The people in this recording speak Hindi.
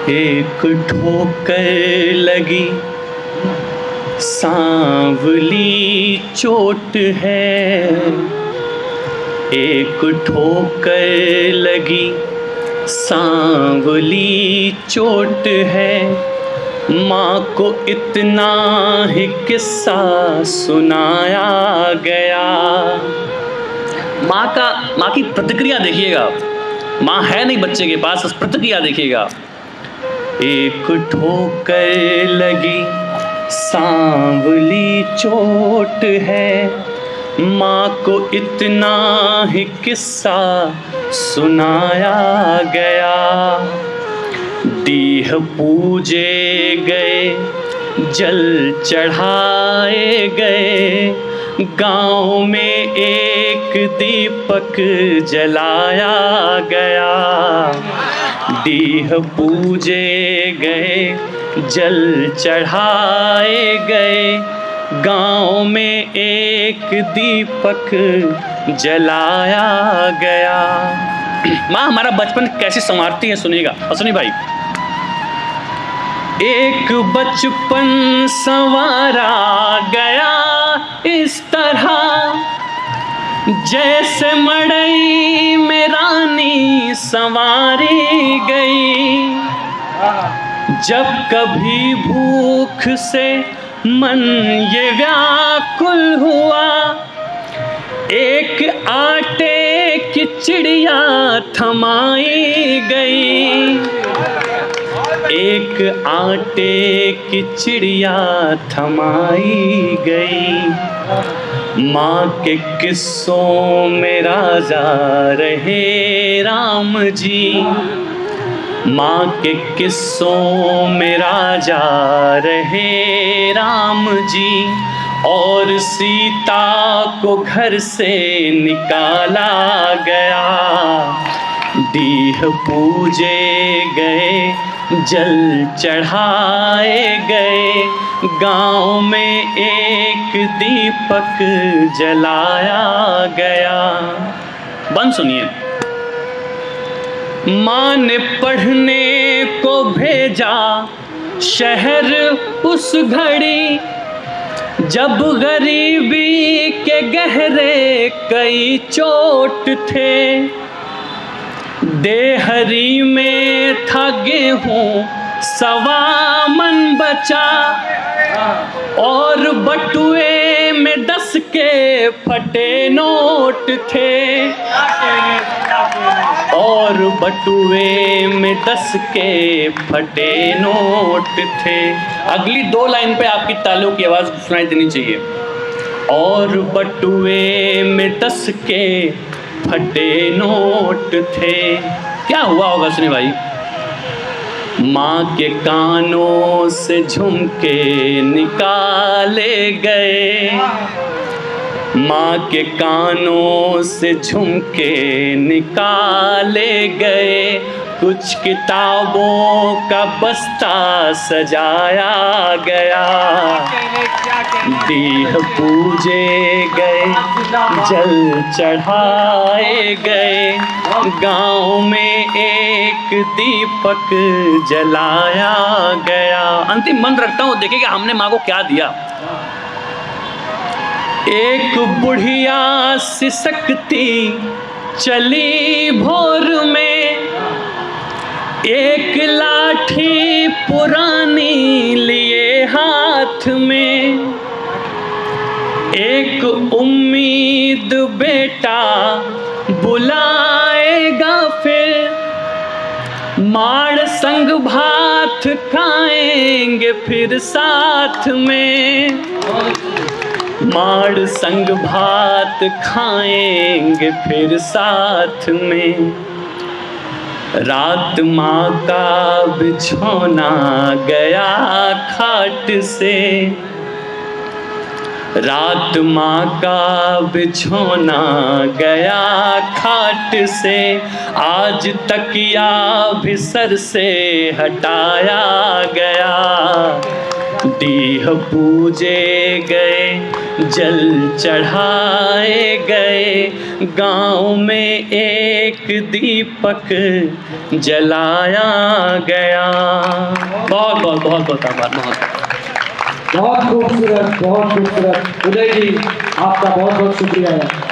एक ठोकर लगी सांवली चोट है, एक ठोकर लगी सांवली चोट है। माँ को इतना ही किस्सा सुनाया गया। माँ की प्रतिक्रिया देखिएगा, माँ है नहीं बच्चे के पास, बस प्रतिक्रिया देखिएगा। एक ठोकर लगी सांवली चोट है, माँ को इतना ही किस्सा सुनाया गया। दीह पूजे गए, जल चढ़ाए गए, गाँव में एक दीपक जलाया गया। दीह पूजे गए, जल चढ़ाए गए, गाँव में एक दीपक जलाया गया। माँ हमारा बचपन कैसे संवारती है, सुनिएगा। और सुनिए भाई, एक बचपन संवारा गया इस तरह, जैसे मड़ई में रानी संवारी गई। जब कभी भूख से मन ये व्याकुल हुआ, एक आटे की चिड़िया थमाई गई। एक आटे की चिड़िया थमाई गई। माँ के किस्सों में राजा रहे राम जी, माँ के किस्सों में राजा रहे राम जी। और सीता को घर से निकाला गया। दीह पूजे गए, जल चढ़ाए गए, गाँव में एक दीपक जलाया गया। बंद सुनिए। माँ ने पढ़ने को भेजा शहर उस घड़ी, जब गरीबी के गहरे कई चोट थे। देहरी में था गेहूं सवा मन बचा, और बटुए में 10 के फटे नोट थे। और बटुए में 10 के फटे नोट थे। अगली 2 लाइन पे आपकी तालियों की आवाज़ सुनाई देनी चाहिए। और बटुए में 10 के फटे नोट थे। क्या हुआ होगा सुनिए भाई। माँ के कानों से झुमके निकाले गए, माँ के कानों से झुमके निकाले गए, कुछ किताबों का बस्ता सजाया गया। दीह पूजे गए, जल चढ़ाए गए, गाँव में एक दीपक जलाया गया। अंतिम मंत्र रखता हूँ, देखिएगा हमने माँ को क्या दिया। एक बुढ़िया सिसकती चली भोर में, एक लाठी पुरानी लिए हाथ में, एक उम्मीद बेटा बुलाएगा फिर, माड़ संग भात खाएंगे फिर साथ में। माड़ संग भात खाएंगे फिर साथ में। रात माँ का बिछौना गया खाट से, रात माँ का बिछौना गया खाट से, आज तकिया भी सर से हटाया गया। दीह पूजे गए, जल चढ़ाए गए, गांव में एक दीपक जलाया गया। बहुत बहुत बहुत बहुत आभार। बहुत खूबसूरत, बहुत खूबसूरत। उदय जी, आपका बहुत बहुत शुक्रिया है।